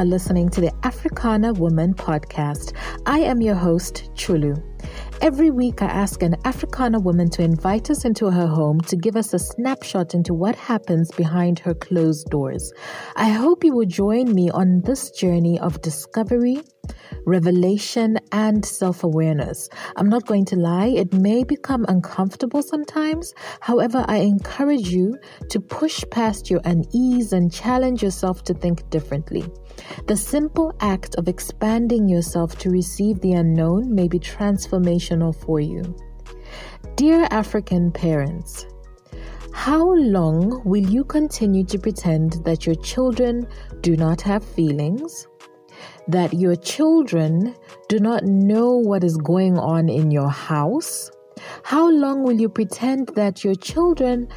are listening to the Africana Woman podcast. I am your host, Chulu. Every week, I ask an Africana woman to invite us into her home to give us a snapshot into what happens behind her closed doors. I hope you will join me on this journey of discovery, revelation, and self-awareness. I'm not going to lie, it may become uncomfortable sometimes. However, I encourage you to push past your unease and challenge yourself to think differently. The simple act of expanding yourself to receive the unknown may be transformational for you. Dear African parents, how long will you continue to pretend that your children do not have feelings? That your children do not know what is going on in your house? How long will you pretend that your children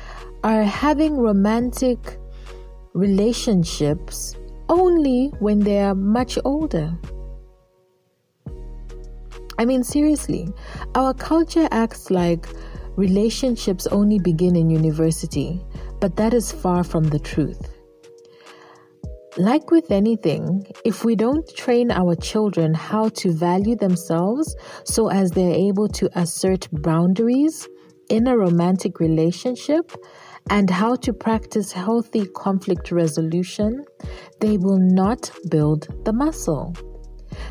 are having romantic relationships only when they are much older? I mean, seriously, our culture acts like relationships only begin in university, but that is far from the truth. Like with anything, if we don't train our children how to value themselves so as they're able to assert boundaries in a romantic relationship and how to practice healthy conflict resolution, they will not build the muscle.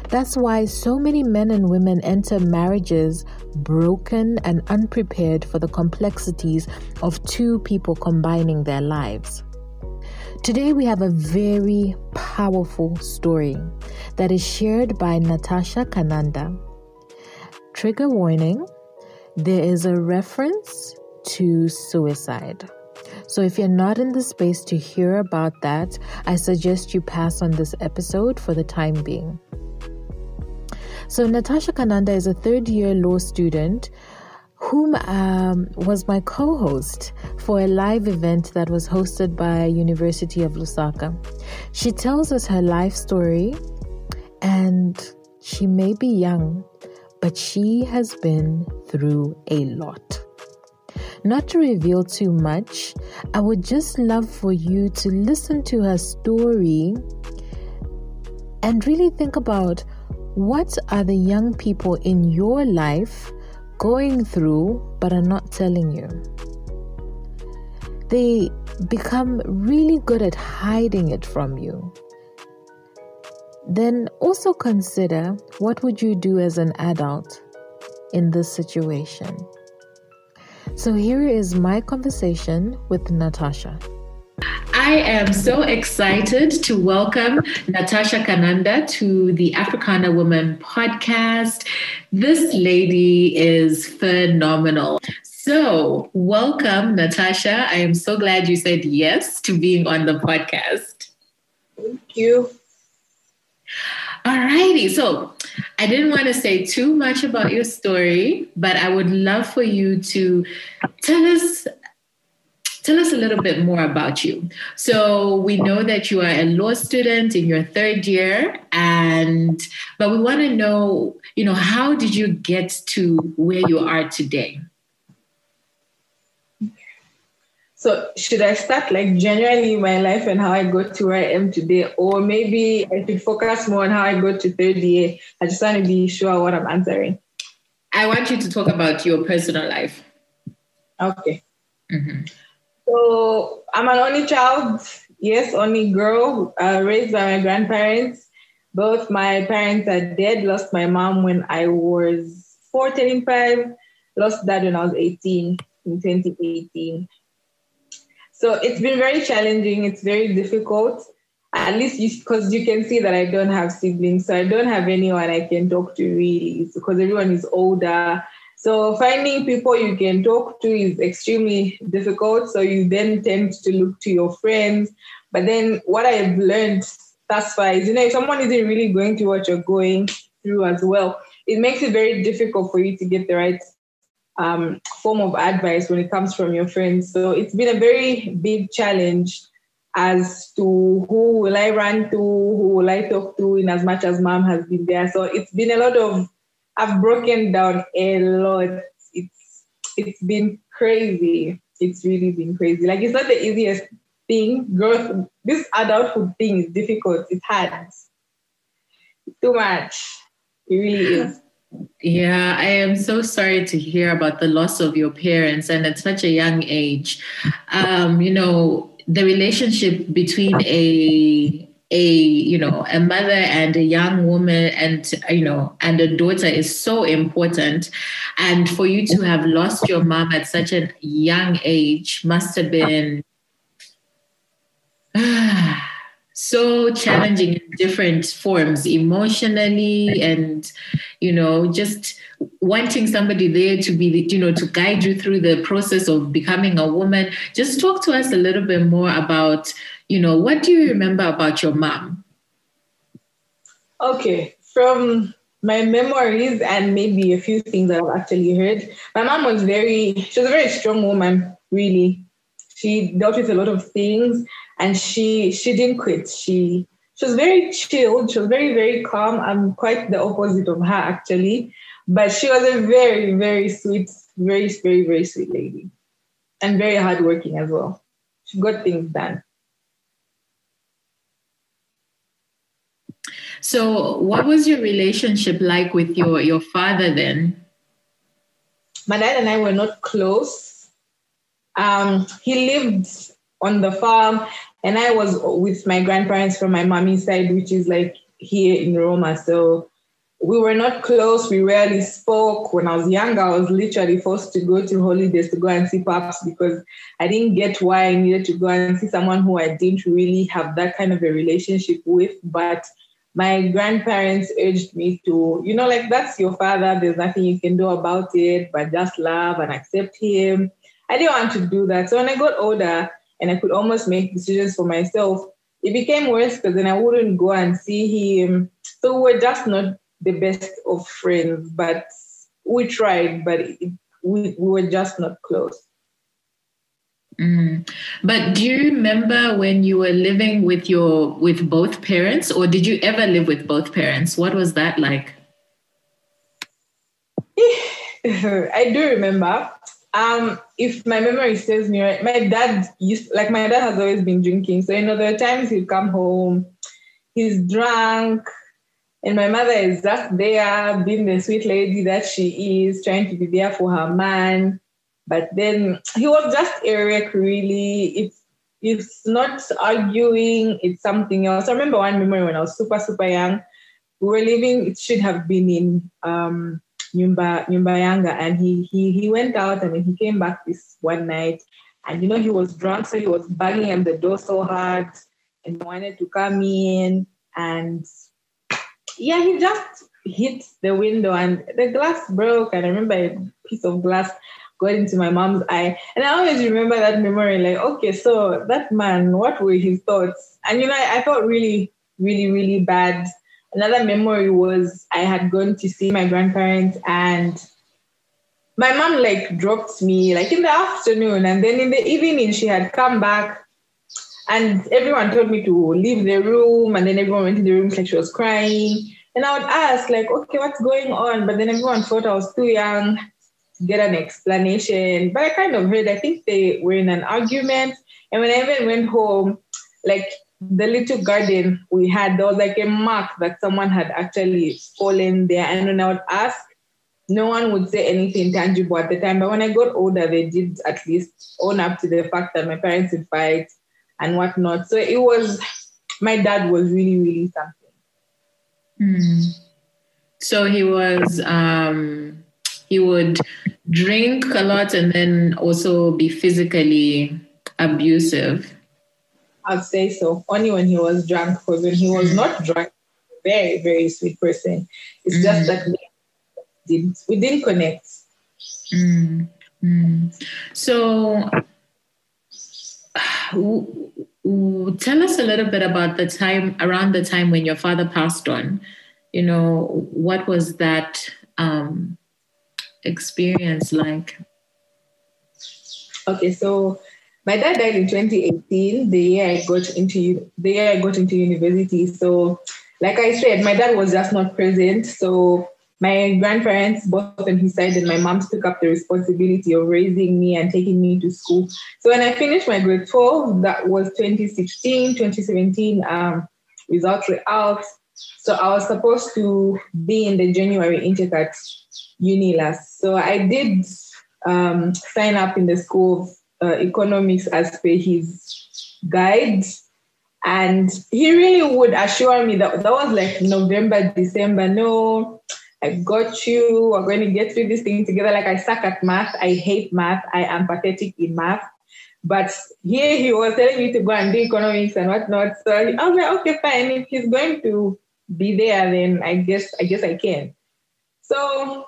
That's why so many men and women enter marriages broken and unprepared for the complexities of two people combining their lives. Today we have a very powerful story that is shared by Natasha Kananda. Trigger warning, there is a reference to suicide. So if you're not in the space to hear about that, I suggest you pass on this episode for the time being. So Natasha Kananda is a third-year law student whom was my co-host for a live event that was hosted by University of Lusaka. She tells us her life story, and she may be young, but she has been through a lot. Not to reveal too much, I would just love for you to listen to her story and really think about what are the young people in your life going through but are not telling you. They become really good at hiding it from you. Then also consider, what would you do as an adult in this situation? So here is my conversation with Natasha. I am so excited to welcome Natasha Kananda to the Africana Woman podcast. This lady is phenomenal. So welcome, Natasha. I am so glad you said yes to being on the podcast. Thank you. All righty. So I didn't want to say too much about your story, but I would love for you to tell us a little bit more about you. So we know that you are a law student in your third year, but we want to know, how did you get to where you are today? So should I start generally my life and how I got to where I am today? Or maybe I should focus more on how I got to third year? I just want to be sure what I'm answering. I want you to talk about your personal life. Okay. Mm-hmm. So I'm an only child, yes, only girl, raised by my grandparents. Both my parents are dead. Lost my mom when I was 4, turning 5. Lost dad when I was 18, in 2018. So it's been very challenging. It's very difficult, at least because you can see that I don't have siblings. So I don't have anyone I can talk to really, because everyone is older. So finding people you can talk to is extremely difficult. So you then tend to look to your friends. But then what I've learned thus far is, if someone isn't really going through what you're going through as well, it makes it very difficult for you to get the right form of advice when it comes from your friends. So it's been a very big challenge as to who will I run to, who will I talk to, in as much as mom has been there. So it's been a lot of, I've broken down a lot. It's been crazy. It's really been crazy. It's not the easiest thing, growth, this adulthood thing is difficult. It's hard. Too much. It really is. Yeah, I am so sorry to hear about the loss of your parents and at such a young age. The relationship between a mother and a young woman and a daughter is so important. And for you to have lost your mom at such a young age must have been so challenging in different forms, emotionally, and just wanting somebody there to be, to guide you through the process of becoming a woman. Just talk to us a little bit more about, what do you remember about your mom? Okay, from my memories and maybe a few things that I've actually heard, my mom she was a very strong woman, really. She dealt with a lot of things and she didn't quit. She was very chilled. She was very, very calm. I'm quite the opposite of her, actually. But she was a very, very sweet, very, very, very sweet lady. And very hardworking as well. She got things done. So what was your relationship like with your father then? My dad and I were not close. He lived on the farm, and I was with my grandparents from my mommy's side, which is like here in Roma. So we were not close. We rarely spoke. When I was younger, I was literally forced to go to holidays to go and see Pops because I didn't get why I needed to go and see someone who I didn't really have that kind of a relationship with. But my grandparents urged me to, that's your father. There's nothing you can do about it, but just love and accept him. I didn't want to do that. So when I got older and I could almost make decisions for myself, it became worse because then I wouldn't go and see him. So we're just not the best of friends, but we tried, but we were just not close. But do you remember when you were living with both parents, or did you ever live with both parents? What was that like? I do remember. If my memory serves me right, my dad has always been drinking. So, there are times he'd come home, he's drunk, and my mother is just there, being the sweet lady that she is, trying to be there for her man. But then he was just a wreck, really. It's not arguing, it's something else. I remember one memory when I was super, super young. We were living, it should have been in Nyumba Yanga, and he went out and then he came back this one night, and he was drunk, so he was banging on the door so hard and wanted to come in, and he just hit the window and the glass broke, and I remember a piece of glass got into my mom's eye. And I always remember that memory, like, okay, so that man, what were his thoughts? And, I felt really, really, really bad. Another memory was I had gone to see my grandparents, and my mom dropped me in the afternoon, and then in the evening she had come back, and everyone told me to leave the room, and then everyone went in the room like she was crying. And I would ask okay, what's going on? But then everyone thought I was too young to get an explanation. But I kind of heard, I think they were in an argument. And when I even went home, the little garden we had, there was a mark that someone had actually fallen there. And when I would ask, no one would say anything tangible at the time. But when I got older, they did at least own up to the fact that my parents would fight and whatnot. So my dad was really, really something. So he would drink a lot and then also be physically abusive. I'd say so. Only when he was drunk, because when he was not drunk, very, very sweet person. It's just that we didn't connect. So tell us a little bit about around the time when your father passed on. What was that experience like? Okay, so my dad died in 2018, the year I got into university. So, like I said, my dad was just not present. So my grandparents, both on his side, and my mom took up the responsibility of raising me and taking me to school. So when I finished my grade 12, that was 2016, 2017, results were out. So I was supposed to be in the January intake at UNILAS. So I did sign up in the school of economics as per his guide. And he really would assure me that was like November, December. No, I got you. We're going to get through this thing together. Like, I suck at math. I hate math. I am pathetic in math. But here he was telling me to go and do economics and whatnot. So I was like, okay, fine. If he's going to be there, then I guess I can. So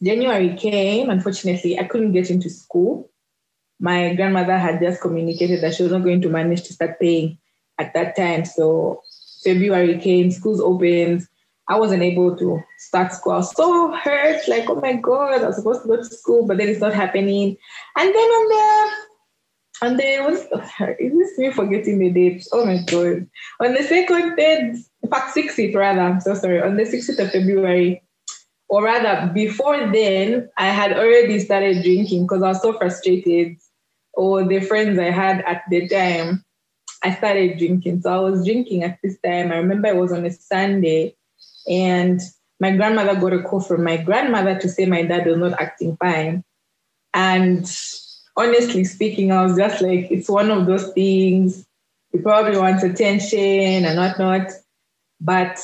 January came. Unfortunately, I couldn't get into school. My grandmother had just communicated that she was not going to manage to start paying at that time. So February came, schools opened. I wasn't able to start school. I was so hurt, like, oh my God, I was supposed to go to school, but then it's not happening. And then is this me forgetting the date? Oh my God. On the 60th rather, I'm so sorry, on the 60th of February, or rather before then, I had already started drinking because I was so frustrated. Or the friends I had at the time, I started drinking. So I was drinking at this time. I remember it was on a Sunday, and my grandmother got a call from my grandmother to say my dad was not acting fine. And honestly speaking, I was just like, it's one of those things. He probably wants attention and whatnot. But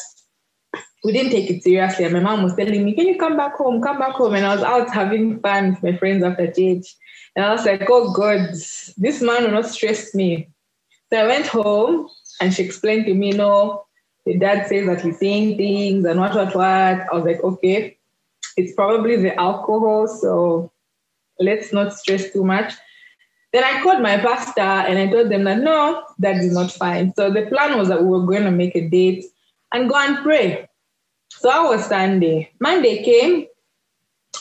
we didn't take it seriously. And my mom was telling me, can you come back home? Come back home. And I was out having fun with my friends after church. And I was like, oh God, this man will not stress me. So I went home and she explained to me, no, the dad says that he's saying things and what. I was like, okay, it's probably the alcohol, so let's not stress too much. Then I called my pastor and I told them that, no, that is not fine. So the plan was that we were going to make a date and go and pray. So that was Sunday. Monday came,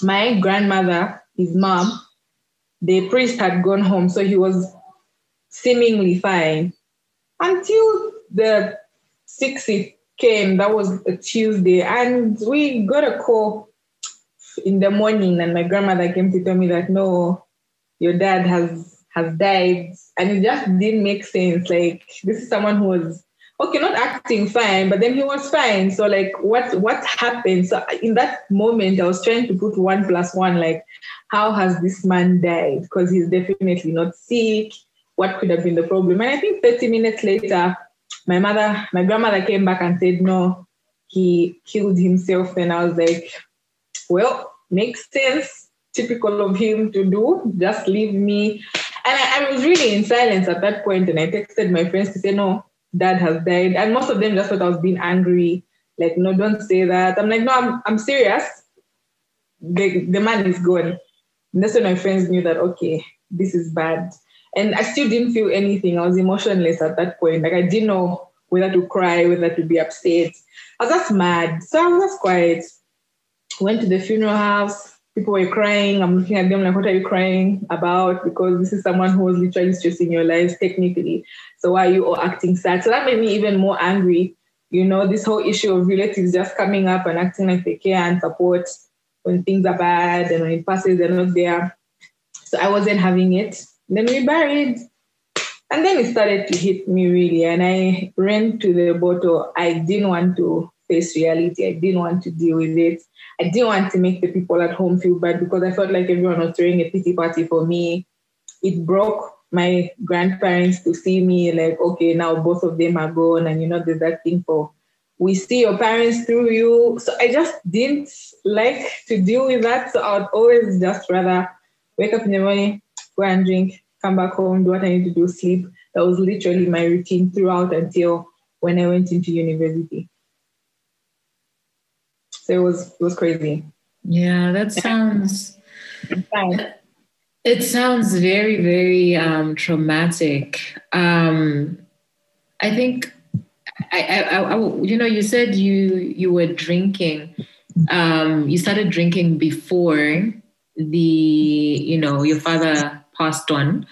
my grandmother, his mom, the priest had gone home, so he was seemingly fine. Until the 60th came, that was a Tuesday, and we got a call in the morning, and my grandmother came to tell me that, no, your dad has died. And it just didn't make sense. Like, this is someone who was, okay, not acting fine, but then he was fine. So like, what happened? So in that moment, I was trying to put 1 + 1, like, how has this man died? Because he's definitely not sick. What could have been the problem? And I think 30 minutes later, my grandmother came back and said, no, he killed himself. And I was like, well, makes sense. Typical of him to do. Just leave me. And I was really in silence at that point. And I texted my friends to say, no, dad has died. And most of them just thought I was being angry. Like, no, don't say that. I'm like, no, I'm serious. The man is gone. And that's when my friends knew that, okay, this is bad. And I still didn't feel anything. I was emotionless at that point. Like, I didn't know whether to cry, whether to be upset. I was just mad. So I was just quiet. Went to the funeral house. People were crying. I'm looking at them like, what are you crying about? Because this is someone who was literally stressing your lives technically. So why are you all acting sad? So that made me even more angry. You know, this whole issue of relatives just coming up and acting like they care and support when things are bad and when it passes, they're not there. So I wasn't having it. Then we buried. And then it started to hit me really. And I ran to the bottle. I didn't want to face reality. I didn't want to deal with it. I didn't want to make the people at home feel bad because I felt like everyone was throwing a pity party for me. It broke my grandparents to see me like, okay, now both of them are gone. And, you know, there's that thing for, we see your parents through you. So I just didn't like to deal with that. So I would always just rather wake up in the morning, go and drink, come back home, do what I need to do, sleep. That was literally my routine throughout until when I went into university. So it was crazy. Yeah, that sounds... It sounds very, very traumatic. I think, I you know, you said you were drinking. You started drinking before your father passed on.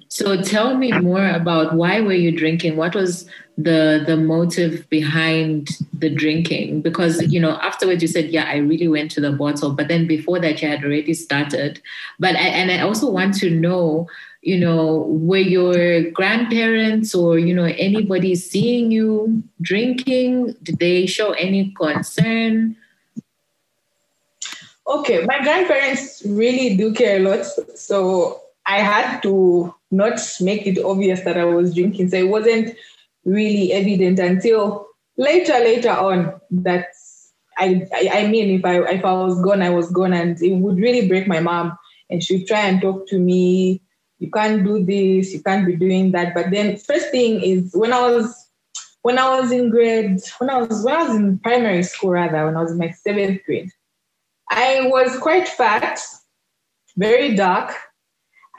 So tell me more about why were you drinking? What was the motive behind the drinking? Because, afterwards you said, yeah, I really went to the bottle. But then before that, you had already started. But I also want to know, were your grandparents or, anybody seeing you drinking? Did they show any concern? Okay, my grandparents really do care a lot. So I had to not make it obvious that I was drinking. So it wasn't really evident until later on that I mean, if I was gone, I was gone, and it would really break my mom. And she'd try and talk to me. You can't do this. You can't be doing that. But then, first thing is when I was in primary school, rather, when I was in my 7th grade, I was quite fat, very dark,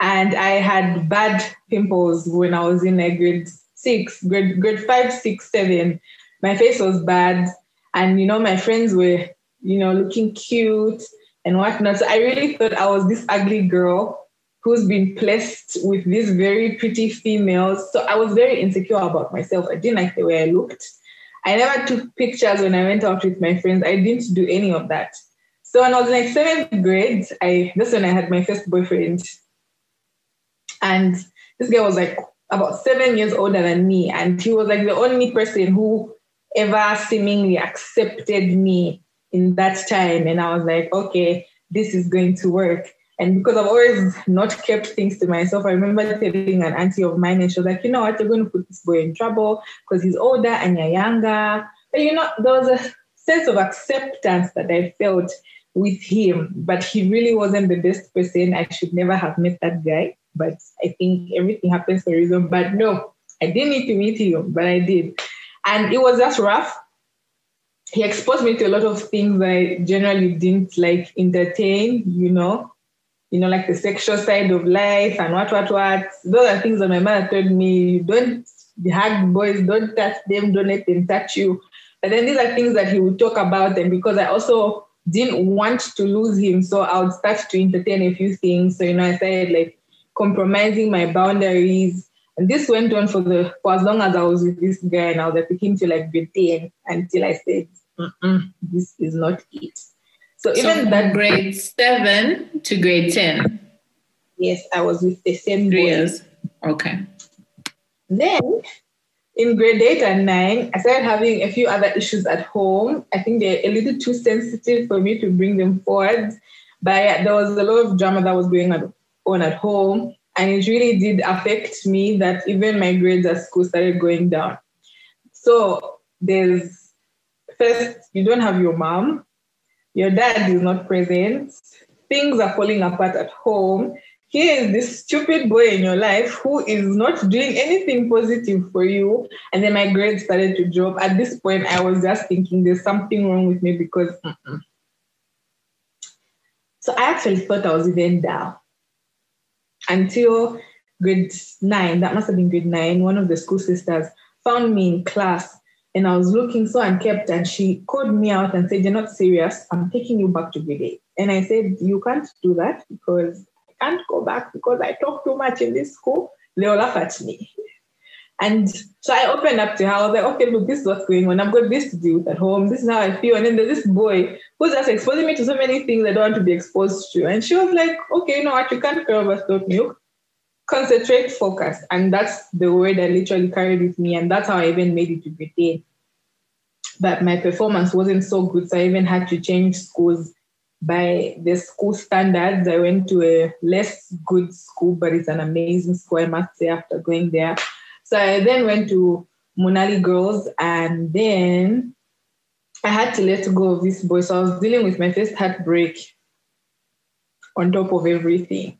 and I had bad pimples when I was in grade 5, 6, 7. My face was bad, and my friends were, looking cute and whatnot. So I really thought I was this ugly girl who's been placed with these very pretty females. So I was very insecure about myself. I didn't like the way I looked. I never took pictures when I went out with my friends. I didn't do any of that. So when I was in 7th grade, that's when I had my first boyfriend. And this guy was about 7 years older than me. And he was the only person who ever seemingly accepted me in that time. And I was like, okay, this is going to work. And because I've always not kept things to myself, I remember telling an auntie of mine, and she was like, you know what, you're going to put this boy in trouble because he's older and you're younger. But there was a sense of acceptance that I felt with him, but he really wasn't the best person. I should never have met that guy, but I think everything happens for a reason. But no, I didn't need to meet him, but I did. And it was just rough. He exposed me to a lot of things I generally didn't entertain, like the sexual side of life and what. Those are things that my mother told me, don't hug boys, don't touch them, don't let them touch you. But then these are things that he would talk about, and because I also didn't want to lose him, so I would start to entertain a few things. So, I started compromising my boundaries. And this went on for as long as I was with this guy, and I was picking to grade 10 until I said, this is not it. So even that grade 7 to grade 10. Yes, I was with the same 3 boy. years. Okay. Then in grade 8 and 9, I started having a few other issues at home. I think they're a little too sensitive for me to bring them forward. But there was a lot of drama that was going on at home. And it really did affect me that even my grades at school started going down. So first, you don't have your mom. Your dad is not present. Things are falling apart at home. Here is this stupid boy in your life who is not doing anything positive for you. And then my grades started to drop. At this point, I was just thinking there's something wrong with me because... So I actually thought I was even down. Until grade 9, that must have been grade 9, one of the school sisters found me in class and I was looking so unkempt, and she called me out and said, "You're not serious. I'm taking you back to grade 8. And I said, "You can't do that because I can't go back because I talk too much in this school. They'll laugh at me." And so I opened up to her. I was like, okay, look, this is what's going on. I've got this to deal with at home. This is how I feel. And then there's this boy who's just exposing me to so many things I don't want to be exposed to. And she was like, okay, you know what? You can't care about spilt milk. Concentrate, focus. And that's the word I literally carried with me. And that's how I even made it to grade 10. But my performance wasn't so good. So I even had to change schools by the school standards. I went to a less good school, but it's an amazing school, I must say, after going there. So I then went to Munali Girls, and then I had to let go of this boy. So I was dealing with my first heartbreak on top of everything.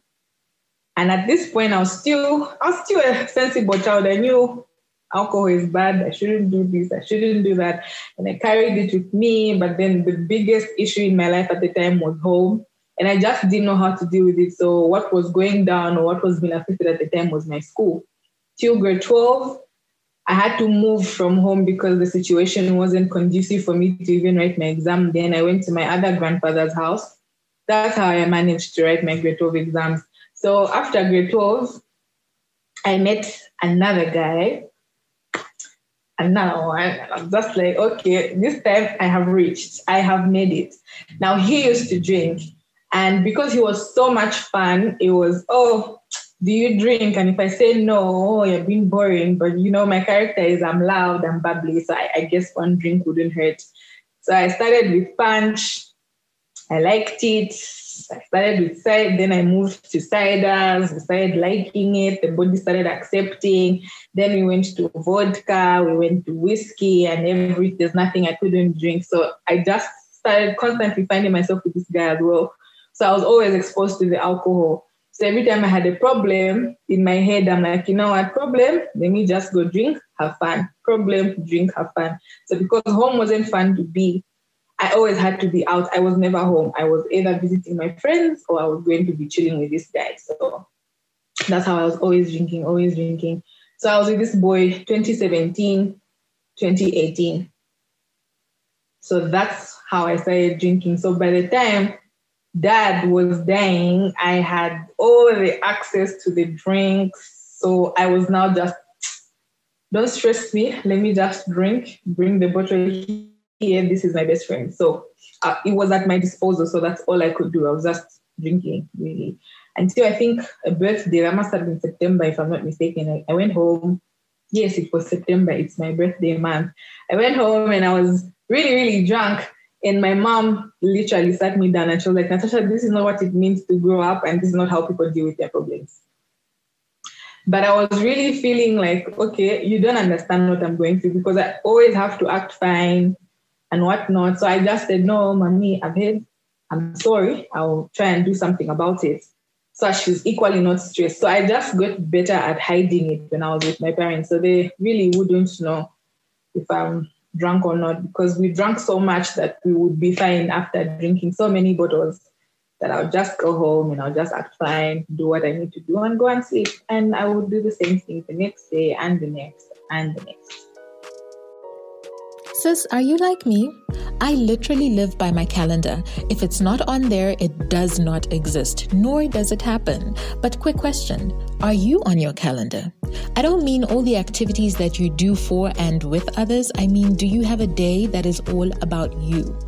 And at this point, I was still a sensible child. I knew alcohol is bad. I shouldn't do this. I shouldn't do that. And I carried it with me. But then the biggest issue in my life at the time was home. And I just didn't know how to deal with it. So what was going down or what was being affected at the time was my school. Till grade 12, I had to move from home because the situation wasn't conducive for me to even write my exam. Then I went to my other grandfather's house. That's how I managed to write my grade 12 exams. So after grade 12, I met another guy, another one. And I'm just like, okay, this time I have reached, I have made it. Now he used to drink. And because he was so much fun, it was, oh, do you drink? And if I say no, oh, you're being boring. But my character is I'm loud, I'm bubbly. So I guess one drink wouldn't hurt. So I started with punch. I liked it. I started with cider, then I moved to ciders. I started liking it. The body started accepting. Then we went to vodka, we went to whiskey, and there's nothing I couldn't drink. So I just started constantly finding myself with this guy as well. So I was always exposed to the alcohol. So every time I had a problem in my head, I'm like, you know what, problem? Let me just go drink, have fun. Problem, drink, have fun. So because home wasn't fun to be, I always had to be out. I was never home. I was either visiting my friends or I was going to be chilling with this guy. So that's how I was always drinking, always drinking. So I was with this boy 2017, 2018. So that's how I started drinking. So by the time Dad was dying, I had all the access to the drinks. So I was now just, don't stress me. Let me just drink, bring the bottle here. This is my best friend. So it was at my disposal. So that's all I could do. I was just drinking, really. Until I think a birthday, that must have been September, if I'm not mistaken. I went home. Yes, it was September. It's my birthday month. I went home and I was really, really drunk. And my mom literally sat me down and she was like, Natasha, this is not what it means to grow up and this is not how people deal with their problems. But I was really feeling like, okay, you don't understand what I'm going through because I always have to act fine and whatnot. So I just said, no, mommy, I've heard, I'm sorry. I'll try and do something about it. So she's equally not stressed. So I just got better at hiding it when I was with my parents. So they really wouldn't know if I'm drunk or not, because we drank so much that we would be fine after drinking so many bottles that I'll just go home and I'll just act fine, do what I need to do and go and sleep. And I would do the same thing the next day and the next and the next. Sis, are you like me? I literally live by my calendar. If it's not on there, it does not exist, nor does it happen. But quick question, are you on your calendar? I don't mean all the activities that you do for and with others. I mean, do you have a day that is all about you?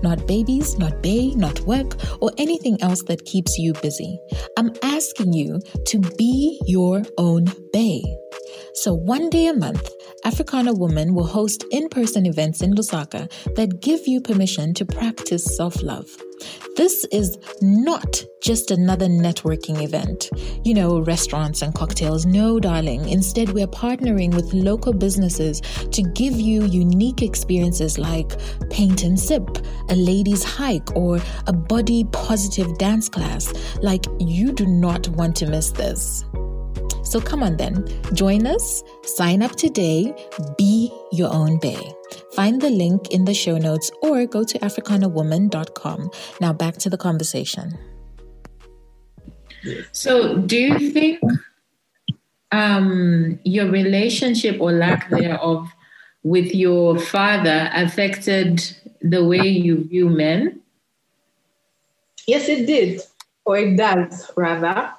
Not babies, not bae, not work, or anything else that keeps you busy. I'm asking you to be your own bae. So one day a month, Africana Woman will host in-person events in Lusaka that give you permission to practice self-love. This is not just another networking event. Restaurants and cocktails. No, darling. Instead, we're partnering with local businesses to give you unique experiences like paint and sip, a ladies' hike, or a body positive dance class. Like, you do not want to miss this. So come on then, join us, sign up today, be your own bae. Find the link in the show notes or go to africanawoman.com. Now back to the conversation. So do you think your relationship or lack thereof with your father affected the way you view men? Yes, it did. Or it does, rather.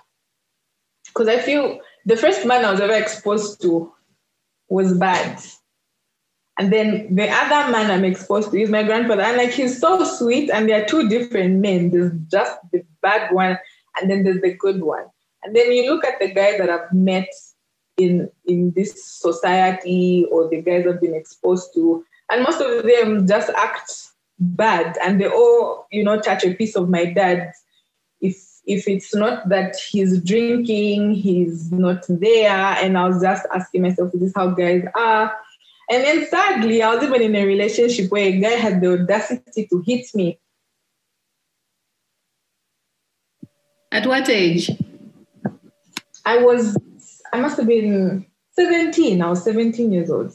Because I feel the first man I was ever exposed to was bad. And then the other man I'm exposed to is my grandfather. And he's so sweet. And there are two different men. There's just the bad one and then there's the good one. And then you look at the guys that I've met in this society or the guys I've been exposed to. And most of them just act bad. And they all, touch a piece of my dad. If it's not that he's drinking, he's not there. And I was just asking myself, is this how guys are? And then sadly, I was even in a relationship where a guy had the audacity to hit me. At what age? I must have been 17. I was 17 years old.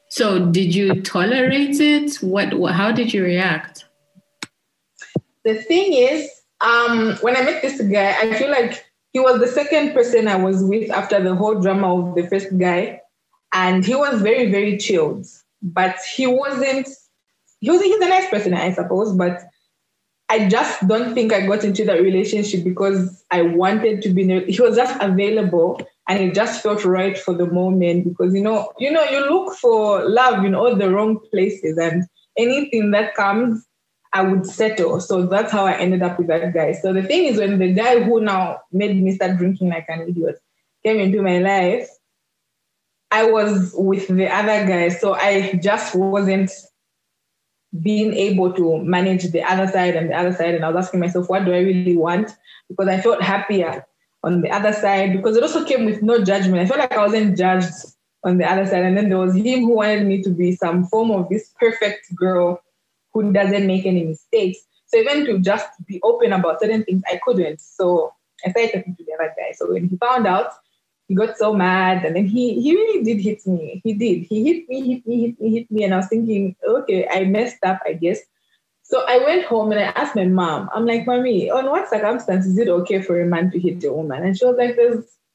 So did you tolerate it? How did you react? The thing is, when I met this guy, I feel like he was the second person I was with after the whole drama of the first guy. And he was very, very chilled. But he's a nice person, I suppose. But I just don't think I got into that relationship because I wanted to be he was just available and it just felt right for the moment because, you look for love in all the wrong places and anything that comes, I would settle. So that's how I ended up with that guy. So the thing is, when the guy who now made me start drinking like an idiot came into my life, I was with the other guy. So I just wasn't being able to manage the other side and the other side. And I was asking myself, what do I really want? Because I felt happier on the other side because it also came with no judgment. I felt like I wasn't judged on the other side. And then there was him who wanted me to be some form of this perfect girl who doesn't make any mistakes. So even to just be open about certain things, I couldn't. So I started talking to the other guy. So when he found out, he got so mad. And then he really did hit me. He did. He hit me. And I was thinking, okay, I messed up, I guess. So I went home and I asked my mom, I'm like, Mommy, on what circumstances is it okay for a man to hit a woman? And she was like,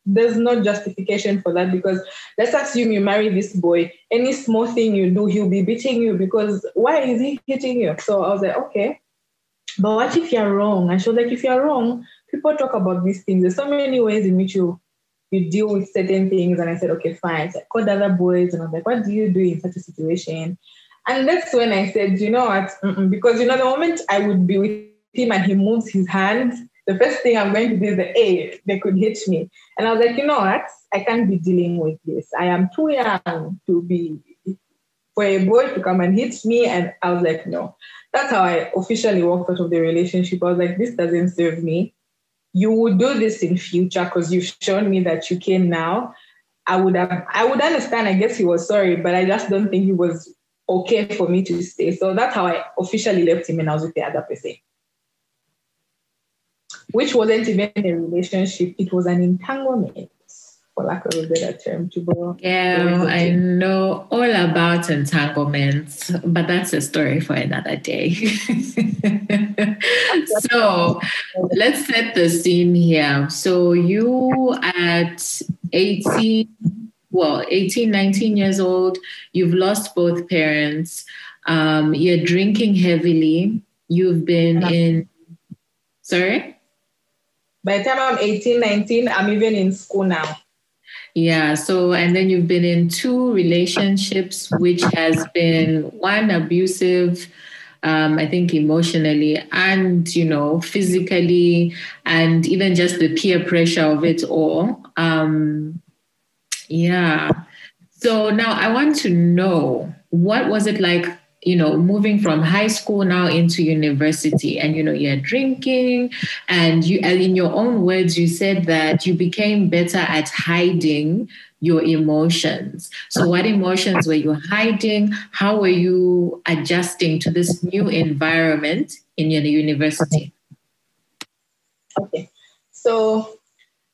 there's no justification for that because let's assume you marry this boy. Any small thing you do, he'll be beating you because why is he hitting you? So I was like, okay, but what if you're wrong? And she was like, if you're wrong, people talk about these things. There's so many ways in which you deal with certain things. And I said, okay, fine. So I called other boys and I was like, what do you do in such a situation? And that's when I said, you know what? Because, the moment I would be with him and he moves his hands, the first thing I'm going to do is hey, they could hit me. And I was like, you know what? I can't be dealing with this. I am too young for a boy to come and hit me. And I was like, no. That's how I officially walked out of the relationship. I was like, this doesn't serve me. You would do this in future because you've shown me that you can now. I would understand. I guess he was sorry, but I just don't think he was okay for me to stay. So that's how I officially left him and I was with the other person. Which wasn't even a relationship. It was an entanglement, for lack of a better term, to borrow. Yeah, I know all about entanglements, but that's a story for another day. So let's set the scene here. So you at 18, 19 years old, you've lost both parents. You're drinking heavily. You've been in... Sorry? By the time I'm 18, 19, I'm even in school now. Yeah. So, and then you've been in 2 relationships, which has been one abusive, I think emotionally and, physically, and even just the peer pressure of it all. Yeah. So now I want to know, what was it like, moving from high school now into university and, you're drinking and in your own words, you said that you became better at hiding your emotions. So what emotions were you hiding? How were you adjusting to this new environment in your university? Okay. So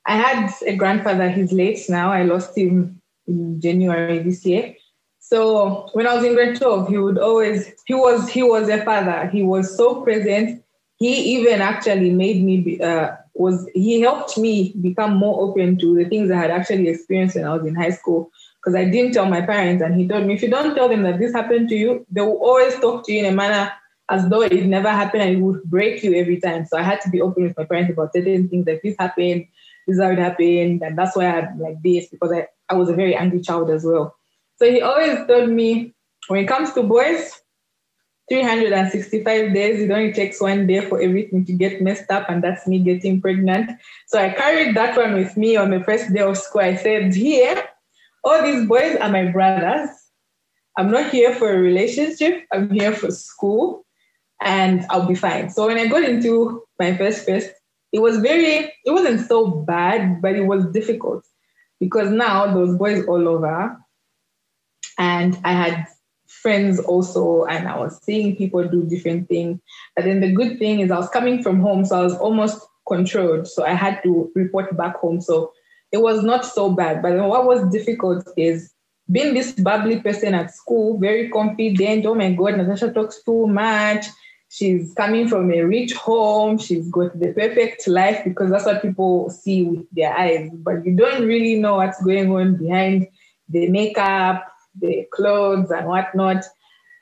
I had a grandfather, he's late now. I lost him in January this year. So when I was in grade 12, he was a father. He was so present. He even actually made me, he helped me become more open to the things I had actually experienced when I was in high school. Because I didn't tell my parents, and he told me, if you don't tell them that this happened to you, they will always talk to you in a manner as though it never happened and it would break you every time. So I had to be open with my parents about certain things, like this happened, this is how it happened, and that's why I had like this, because I was a very angry child as well. So he always told me, when it comes to boys, 365 days, it only takes 1 day for everything to get messed up, and that's me getting pregnant. So I carried that one with me on the first day of school. I said, here, all these boys are my brothers. I'm not here for a relationship. I'm here for school, and I'll be fine. So when I got into my first, it wasn't so bad, but it was difficult because now there was boys all over. And I had friends also, and I was seeing people do different things. But then the good thing is I was coming from home, so I was almost controlled. So I had to report back home. So it was not so bad. But what was difficult is being this bubbly person at school, very confident. Oh my God, Natasha talks too much. She's coming from a rich home. She's got the perfect life because that's what people see with their eyes. But you don't really know what's going on behind the makeup, the clothes and whatnot.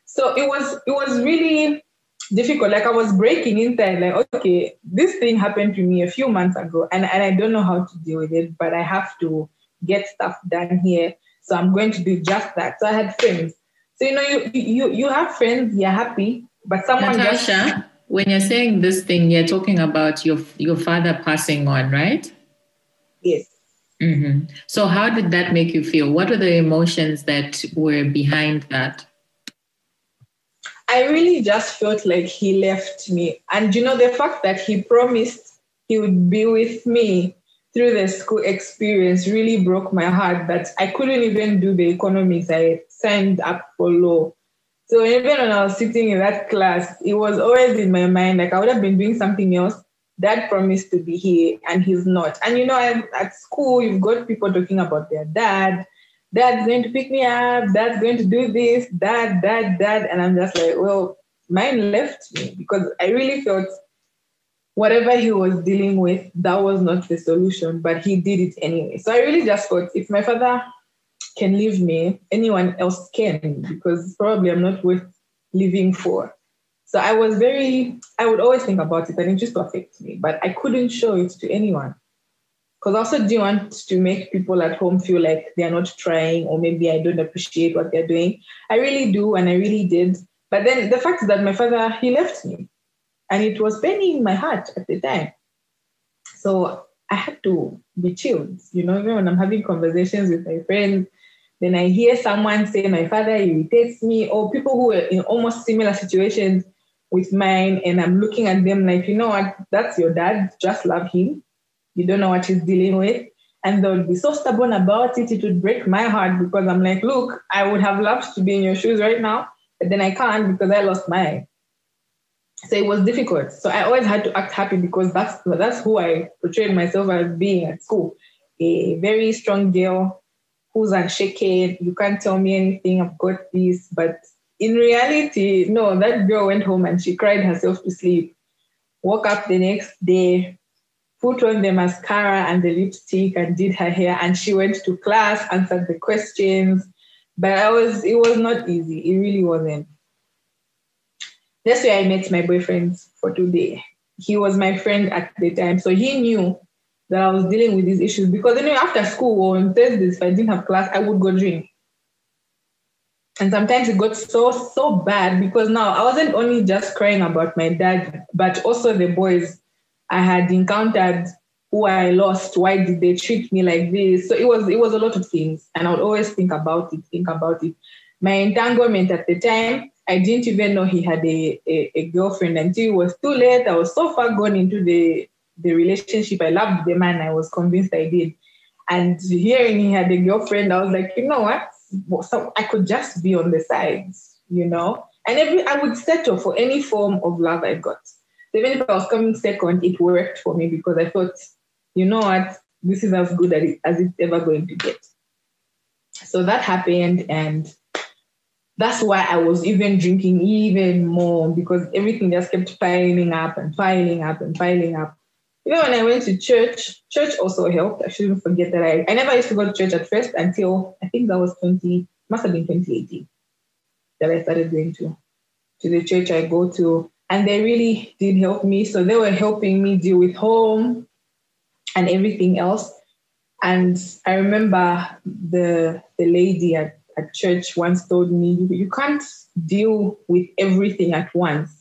So it was really difficult. Like I was breaking inside, like, okay, this thing happened to me a few months ago and I don't know how to deal with it, but I have to get stuff done here. So I'm going to do just that. So I had friends. So, you have friends, you're happy, but someone Natasha, when you're saying this thing, you're talking about your father passing on, right? Yes. Mm-hmm. So how did that make you feel? What were the emotions that were behind that? I really just felt like he left me. And the fact that he promised he would be with me through the school experience really broke my heart, that I couldn't even do the economics. I signed up for law. So even when I was sitting in that class, it was always in my mind, like I would have been doing something else. Dad promised to be here and he's not. And at school, you've got people talking about their dad. Dad's going to pick me up. Dad's going to do this. Dad. And I'm just like, well, mine left me, because I really felt whatever he was dealing with, that was not the solution, but he did it anyway. So I really just thought, if my father can leave me, anyone else can, because probably I'm not worth living for. So I would always think about it, and it used to affect me, but I couldn't show it to anyone. Because I also didn't want to make people at home feel like they're not trying, or maybe I don't appreciate what they're doing. I really do, and I really did. But then the fact is that my father, he left me, and it was paining my heart at the time. So I had to be chilled. Even when I'm having conversations with my friends, then I hear someone say my father irritates me, or people who are in almost similar situations with mine, and I'm looking at them like, you know what, that's your dad, just love him. You don't know what he's dealing with. And they'll be so stubborn about it. It would break my heart, because I'm like, look, I would have loved to be in your shoes right now, but then I can't because I lost mine. So it was difficult. So I always had to act happy, because that's who I portrayed myself as being at school. A very strong girl who's unshaken. You can't tell me anything. I've got this. But in reality, no, that girl went home and she cried herself to sleep. Woke up the next day, put on the mascara and the lipstick and did her hair, and she went to class, answered the questions. But it was not easy. It really wasn't. That's where I met my boyfriend for today. He was my friend at the time. So he knew that I was dealing with these issues, because after school or on Thursdays, if I didn't have class, I would go drink. And sometimes it got so bad, because now I wasn't only just crying about my dad, but also the boys I had encountered who I lost. Why did they treat me like this? So it was a lot of things. And I would always think about it. My entanglement at the time, I didn't even know he had a girlfriend until it was too late. I was so far gone into the relationship. I loved the man. I was convinced I did. And hearing he had a girlfriend, I was like, you know what? So I could just be on the sides, And I would settle for any form of love I got. So even if I was coming second, it worked for me, because I thought, you know what? This is as good as it's ever going to get. So that happened, and that's why I was even drinking even more, because everything just kept piling up. Even when I went to church also helped. I shouldn't forget that I never used to go to church at first until I think that was 2018 that I started going to the church I go to. And they really did help me. So they were helping me deal with home and everything else. And I remember the lady at church once told me, you can't deal with everything at once.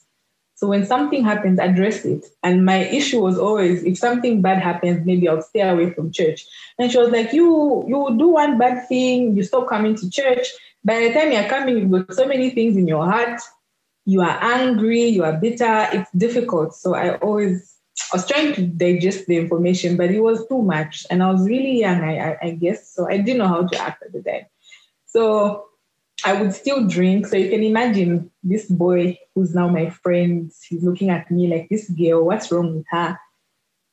So when something happens, address it. And my issue was always, if something bad happens, maybe I'll stay away from church. And she was like, you do one bad thing, you stop coming to church. By the time you're coming, you've got so many things in your heart. You are angry, you are bitter. It's difficult. So I was trying to digest the information, but it was too much. And I was really young, I guess. So I didn't know how to act at the time. So I would still drink. So you can imagine this boy who's now my friend, he's looking at me like, this girl, what's wrong with her?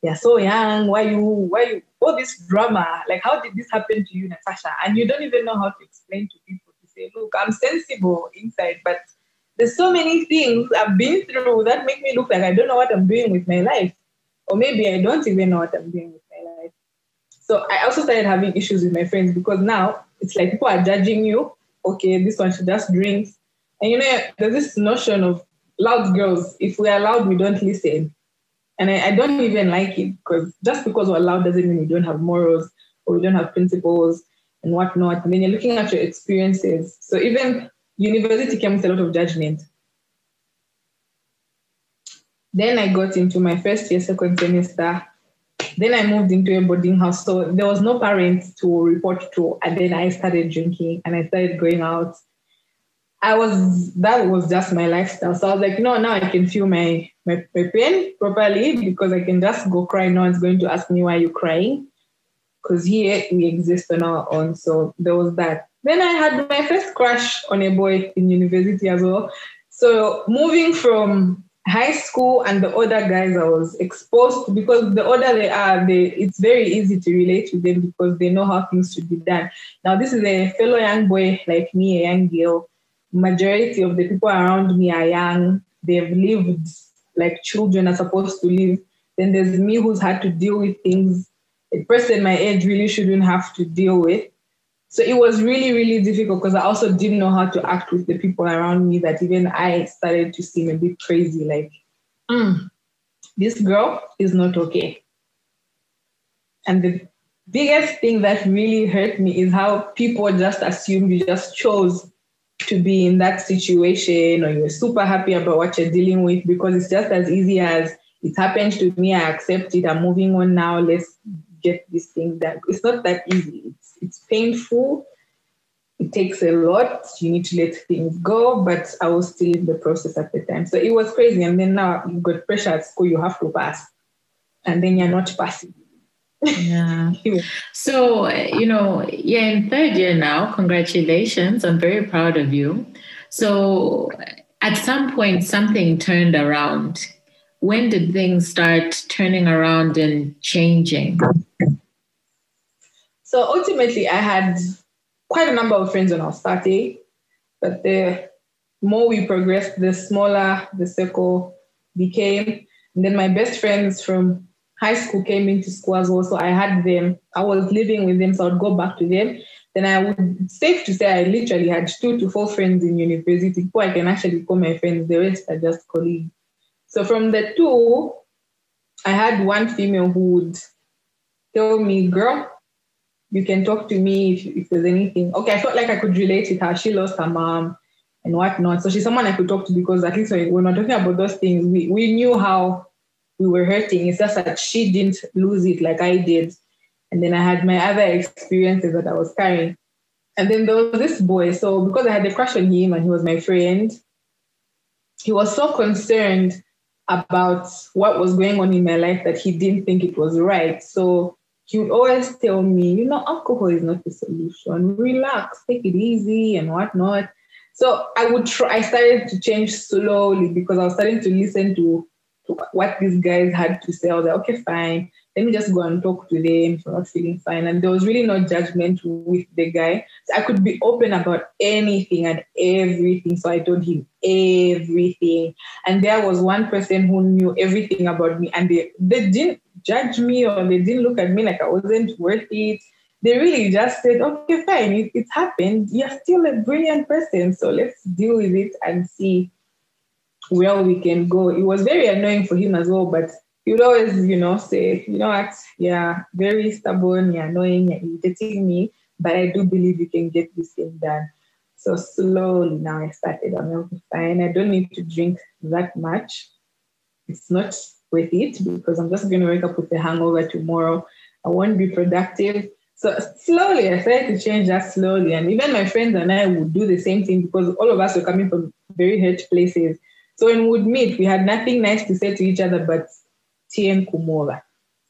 You're so young. Why you, all this drama? Like, how did this happen to you, Natasha? And you don't even know how to explain to people, to say, look, I'm sensible inside, but there's so many things I've been through that make me look like I don't know what I'm doing with my life. Or maybe I don't even know what I'm doing with my life. So I also started having issues with my friends, because now it's like people are judging you. Okay, this one should just drinks. And there's this notion of loud girls, if we are loud, we don't listen. And I don't even like it, because just because we're loud doesn't mean we don't have morals or we don't have principles and whatnot. And then you're looking at your experiences. So even university came with a lot of judgment. Then I got into my first year, second semester. Then I moved into a boarding house. So there was no parents to report to. And then I started drinking and I started going out. That was just my lifestyle. So I was like, no, now I can feel my pain properly, because I can just go cry. No one's going to ask me why you're crying, because here we exist on our own. So there was that. Then I had my first crush on a boy in university as well. So moving from high school and the older guys I was exposed to, because the older they are, it's very easy to relate with them because they know how things should be done. Now, this is a fellow young boy like me, a young girl. Majority of the people around me are young. They've lived like children are supposed to live. Then there's me who's had to deal with things a person my age really shouldn't have to deal with. So it was really, really difficult, because I also didn't know how to act with the people around me, that even I started to seem a bit crazy, like, this girl is not okay. And the biggest thing that really hurt me is how people just assume you just chose to be in that situation, or you're super happy about what you're dealing with, because it's just as easy as, it happened to me, I accept it, I'm moving on now, let's get this thing done. It's not that easy. It's painful. It takes a lot. You need to let things go, but I was still in the process at the time. So it was crazy. And then now you've got pressure at school, you have to pass. And then you're not passing. Yeah. So, you're in third year now. Congratulations. I'm very proud of you. So at some point, something turned around. When did things start turning around and changing? So ultimately, I had quite a number of friends when I was starting, but the more we progressed, the smaller the circle became. And then my best friends from high school came into school as well. So I had them. I was living with them, so I would go back to them. Then I would, safe to say, I literally had 2 to 4 friends in university who I can actually call my friends. The rest are just colleagues. So from the 2, I had one female who would tell me, girl, you can talk to me if there's anything. Okay, I felt like I could relate with her. She lost her mom and whatnot. So she's someone I could talk to, because at least when we're not talking about those things, we knew how we were hurting. It's just that she didn't lose it like I did. And then I had my other experiences that I was carrying. And then there was this boy. So because I had a crush on him and he was my friend, he was so concerned about what was going on in my life that he didn't think it was right. So he would always tell me, alcohol is not the solution. Relax, take it easy and whatnot. So I started to change slowly, because I was starting to listen to what these guys had to say. I was like, okay, fine. Let me just go and talk to them if I'm not feeling fine. And there was really no judgment with the guy. So I could be open about anything and everything. So I told him everything. And there was one person who knew everything about me, and they didn't judge me, or they didn't look at me like I wasn't worth it. They really just said, okay, fine, it happened. You're still a brilliant person. So let's deal with it and see where we can go. It was very annoying for him as well, but he would always, say, what, yeah, very stubborn, you're annoying, you're irritating me, but I do believe you can get this thing done. So slowly now I started, I'm okay, fine. I don't need to drink that much. It's not worth it, because I'm just going to wake up with a hangover tomorrow. I won't be productive. So slowly I started to change that slowly. And even my friends and I would do the same thing, because all of us were coming from very hurt places. So when we would meet, we had nothing nice to say to each other but tea and kumova.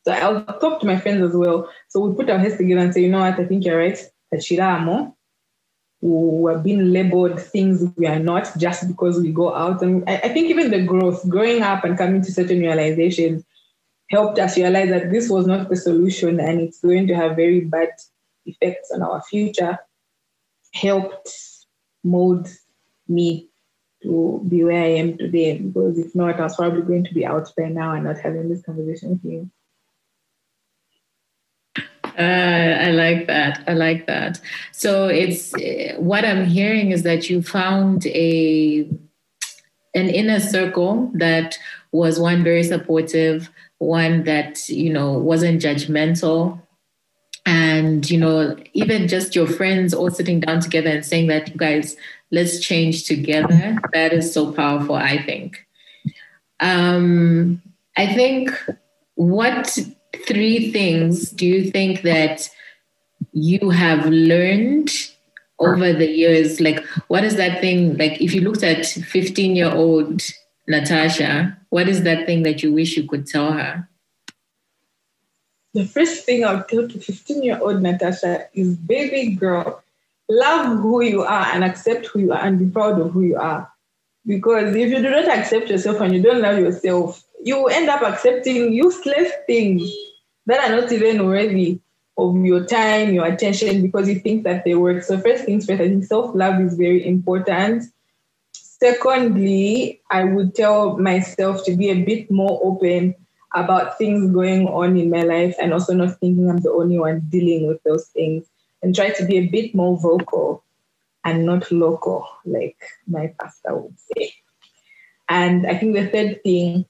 So I'll talk to my friends as well. So we put our heads together and say, you know what, I think you're right. Tachiramo. We're being labeled things we are not just because we go out. And I think even the growing up and coming to certain realizations helped us realize that this was not the solution and it's going to have very bad effects on our future. Helped mold me to be where I am today, because if not, I was probably going to be out by now and not having this conversation with you. I like that. So it's what I'm hearing is that you found a an inner circle that was one very supportive, one that, you know, wasn't judgmental. And, you know, even just your friends all sitting down together and saying that, you guys, let's change together. That is so powerful, I think. I think, what 3 things do you think that you have learned over the years? Like, what is that thing, like if you looked at 15-year-old Natasha, what is that thing that you wish you could tell her? The first thing I'll tell to 15-year-old Natasha is, baby girl, love who you are and accept who you are and be proud of who you are. Because if you do not accept yourself and you don't love yourself, you will end up accepting useless things that are not even worthy of your time, your attention, because you think that they work. So first things first, I think self-love is very important. Secondly, I would tell myself to be a bit more open about things going on in my life and also not thinking I'm the only one dealing with those things, and try to be a bit more vocal and not local, like my pastor would say. And I think the third thing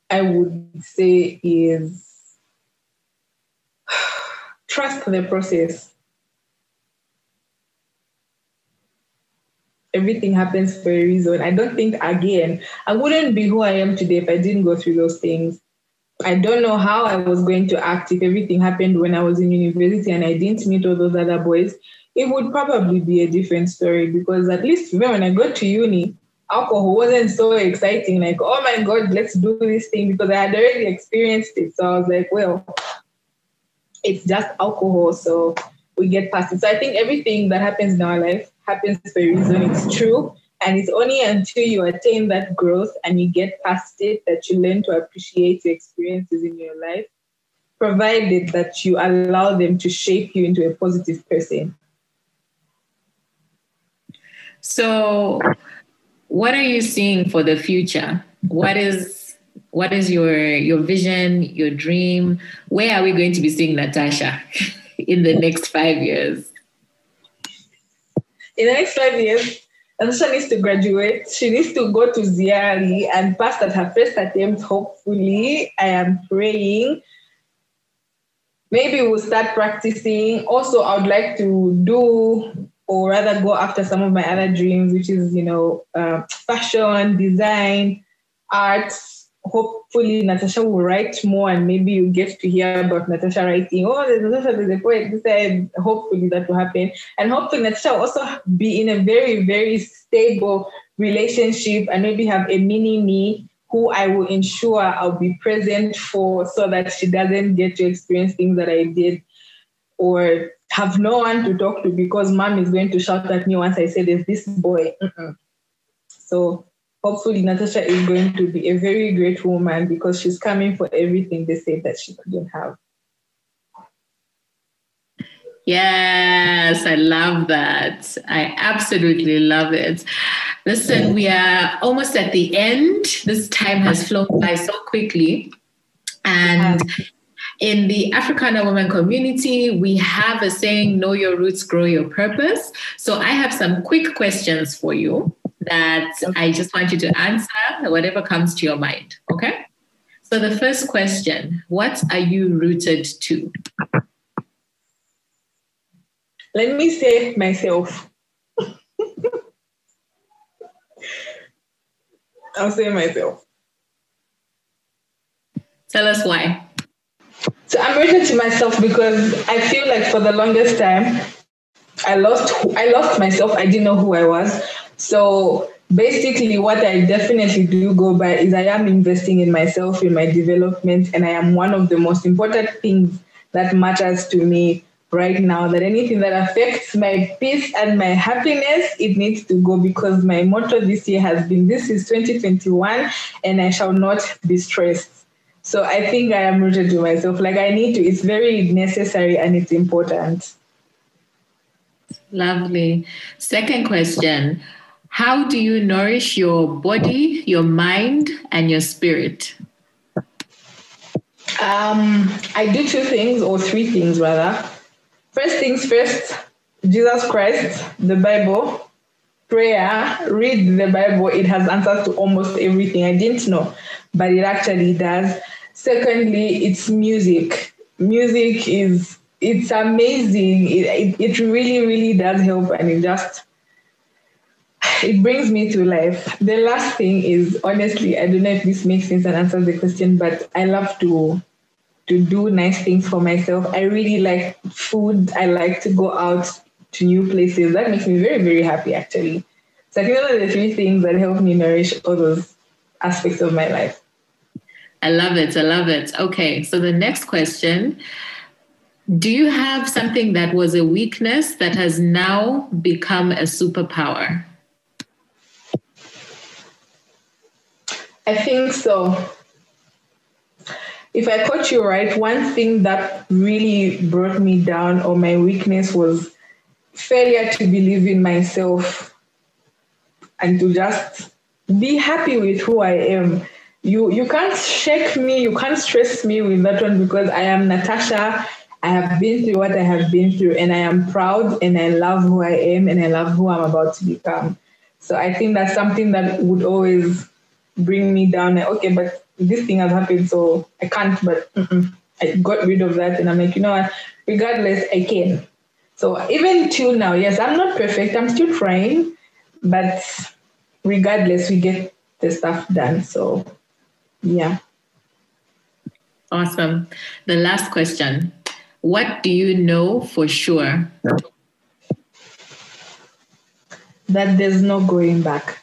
I would say is trust the process. Everything happens for a reason. I don't think, again, I wouldn't be who I am today if I didn't go through those things. I don't know how I was going to act if everything happened when I was in university and I didn't meet all those other boys. It would probably be a different story, because at least when I got to uni, alcohol wasn't so exciting. Like, oh my God, let's do this thing, because I had already experienced it. So I was like, well, it's just alcohol, so we get past it. So I think everything that happens in our life happens for a reason. It's true. And it's only until you attain that growth and you get past it that you learn to appreciate your experiences in your life, provided that you allow them to shape you into a positive person. So what are you seeing for the future? What is your vision, your dream? Where are we going to be seeing Natasha in the next 5 years? In the next 5 years, Natasha needs to graduate. She needs to go to Ziari and pass at her first attempt, hopefully. I am praying. Maybe we'll start practicing. Also, I would like to do, or rather go after some of my other dreams, which is, fashion, design, arts. Hopefully Natasha will write more, and maybe you get to hear about Natasha writing. Oh, there's a poet. Hopefully that will happen. And hopefully Natasha will also be in a very, very stable relationship and maybe have a mini me who I will ensure I'll be present for, so that she doesn't get to experience things that I did, or have no one to talk to because mom is going to shout at me once I say there's this boy. So hopefully Natasha is going to be a very great woman, because she's coming for everything they said that she couldn't have. Yes, I love that. I absolutely love it. Listen, we are almost at the end. This time has flown by so quickly. And in the Africana Woman community, we have a saying, know your roots, grow your purpose. So I have some quick questions for you that I just want you to answer, whatever comes to your mind, okay? So the first question, what are you rooted to? Let me say myself. I'll say myself. Tell us why. So I'm rooted to myself because I feel like for the longest time, I lost myself. I didn't know who I was. So basically what I definitely do go by is I am investing in myself, in my development, and I am one of the most important things that matters to me right now, that anything that affects my peace and my happiness, it needs to go, because my motto this year has been, this is 2021 and I shall not be stressed. So I think I am rooted to myself. Like I need to, it's very necessary and it's important. Lovely. Second question. How do you nourish your body, your mind, and your spirit? I do 2 things, or 3 things rather. First things first, Jesus Christ, the Bible, prayer, read the Bible, it has answers to almost everything. I didn't know, but it actually does. Secondly, it's music. Music it's amazing. It really, really does help, and it brings me to life. The last thing is, honestly, I don't know if this makes sense and answers the question, but I love to do nice things for myself. I really like food. I like to go out to new places. That makes me very, very happy, actually. So I think those are the three things that help me nourish all those aspects of my life. I love it. I love it. Okay, so the next question. Do you have something that was a weakness that has now become a superpower? I think so. If I caught you right, one thing that really brought me down, or my weakness, was failure to believe in myself and to just be happy with who I am. You can't shake me, you can't stress me with that one, because I am Natasha. I have been through what I have been through, and I am proud, and I love who I am, and I love who I'm about to become. So I think that's something that would always bring me down. Like, okay, but this thing has happened, so I can't, but I got rid of that. And I'm like, you know what, regardless, I can. So even till now, yes, I'm not perfect. I'm still trying, but regardless, we get the stuff done. So yeah. Awesome. The last question. What do you know for sure? That there's no going back.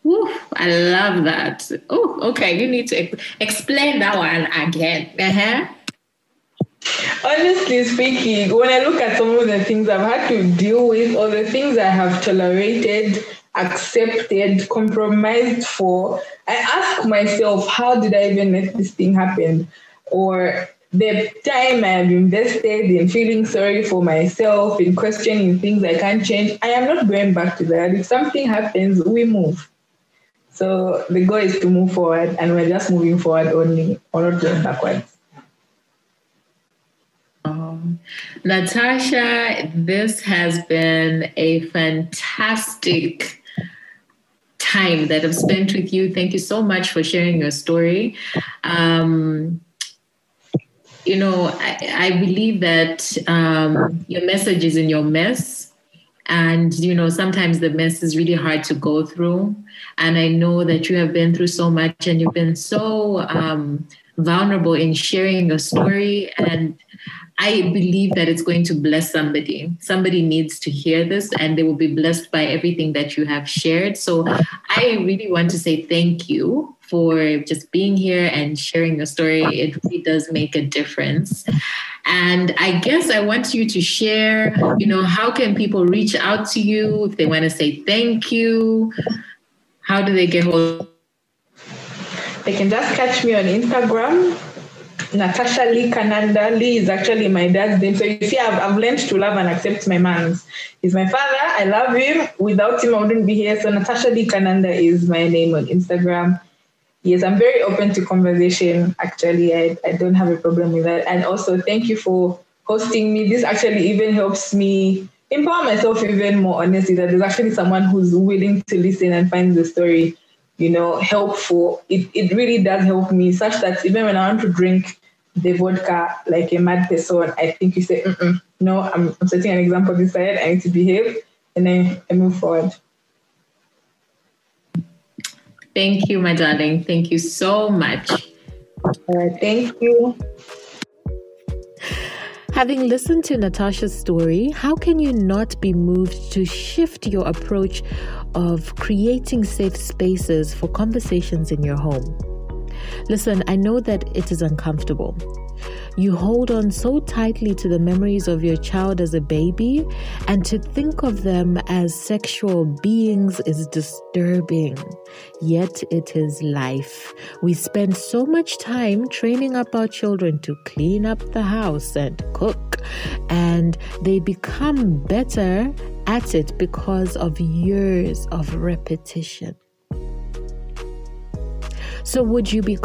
Ooh, I love that. Oh, okay. You need to explain that one again. Honestly speaking, when I look at some of the things I've had to deal with, or the things I have tolerated, accepted, compromised for, I ask myself, how did I even let this thing happen? Or the time I have invested in feeling sorry for myself, in questioning things I can't change, I am not going back to that. If something happens, we move. So the goal is to move forward, and we're just moving forward only, or not going backwards. Natasha, this has been a fantastic time that I've spent with you. Thank you so much for sharing your story. You know, I believe that your message is in your mess. And, you know, sometimes the mess is really hard to go through. And I know that you have been through so much, and you've been so vulnerable in sharing your story. And I believe that it's going to bless somebody. Somebody needs to hear this, and they will be blessed by everything that you have shared. So I really want to say thank you for just being here and sharing your story. It really does make a difference. And I guess I want you to share, you know, how can people reach out to you if they want to say thank you? How do they get hold? They can just catch me on Instagram, Natasha Kananda. Lee is actually my dad's name. So you see, I've learned to love and accept my man's. He's my father. I love him. Without him, I wouldn't be here. So Natasha Kananda is my name on Instagram. Yes, I'm very open to conversation, actually. I don't have a problem with that. And also, thank you for hosting me. This actually even helps me empower myself even more, honestly, that there's actually someone who's willing to listen and find the story, you know, helpful. It really does help me, such that even when I want to drink the vodka like a mad person, I think you say, no, I'm setting an example this side, I need to behave, and then I move forward. Thank you, my darling. Thank you so much. Thank you. Having listened to Natasha's story, how can you not be moved to shift your approach of creating safe spaces for conversations in your home? Listen, I know that it is uncomfortable. You hold on so tightly to the memories of your child as a baby, and to think of them as sexual beings is disturbing. Yet it is life. We spend so much time training up our children to clean up the house and cook, and they become better at it because of years of repetition. So would you be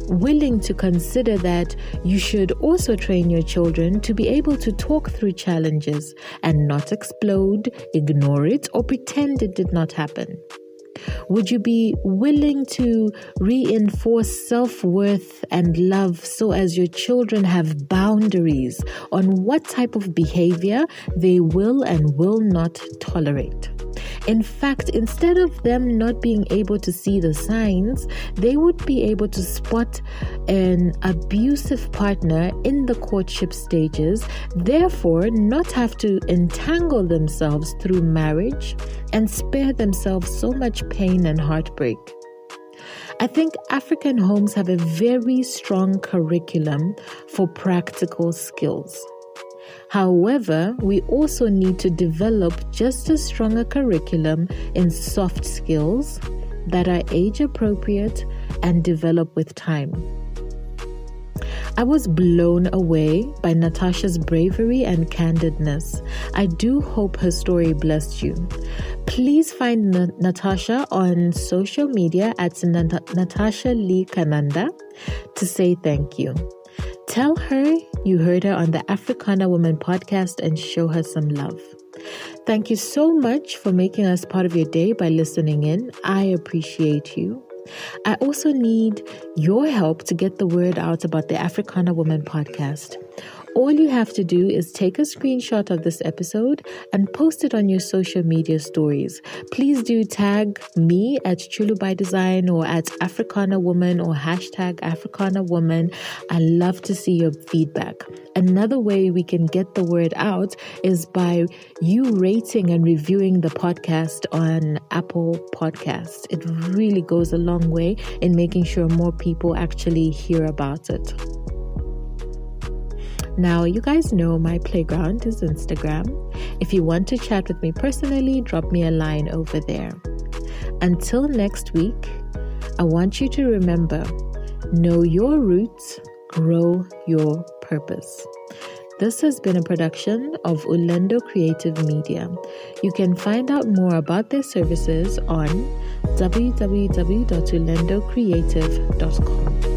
willing to consider that you should also train your children to be able to talk through challenges and not explode, ignore it, or pretend it did not happen? Would you be willing to reinforce self-worth and love so as your children have boundaries on what type of behavior they will and will not tolerate? In fact, instead of them not being able to see the signs, they would be able to spot an abusive partner in the courtship stages, therefore not have to entangle themselves through marriage and spare themselves so much pain and heartbreak. I think African homes have a very strong curriculum for practical skills. However, we also need to develop just as strong a curriculum in soft skills that are age appropriate and develop with time. I was blown away by Natasha's bravery and candidness. I do hope her story blessed you. Please find Natasha on social media at Natasha Kananda to say thank you. Tell her you heard her on the Africana Woman podcast and show her some love. Thank you so much for making us part of your day by listening in. I appreciate you. I also need your help to get the word out about the Africana Woman podcast. All you have to do is take a screenshot of this episode and post it on your social media stories. Please do tag me at Chulu by Design or at Africana Woman or hashtag Africana Woman. I love to see your feedback. Another way we can get the word out is by you rating and reviewing the podcast on Apple Podcasts. It really goes a long way in making sure more people actually hear about it. Now, you guys know my playground is Instagram. If you want to chat with me personally, drop me a line over there. Until next week, I want you to remember, know your roots, grow your purpose. This has been a production of Ulendo Creative Media. You can find out more about their services on www.ulendocreative.com.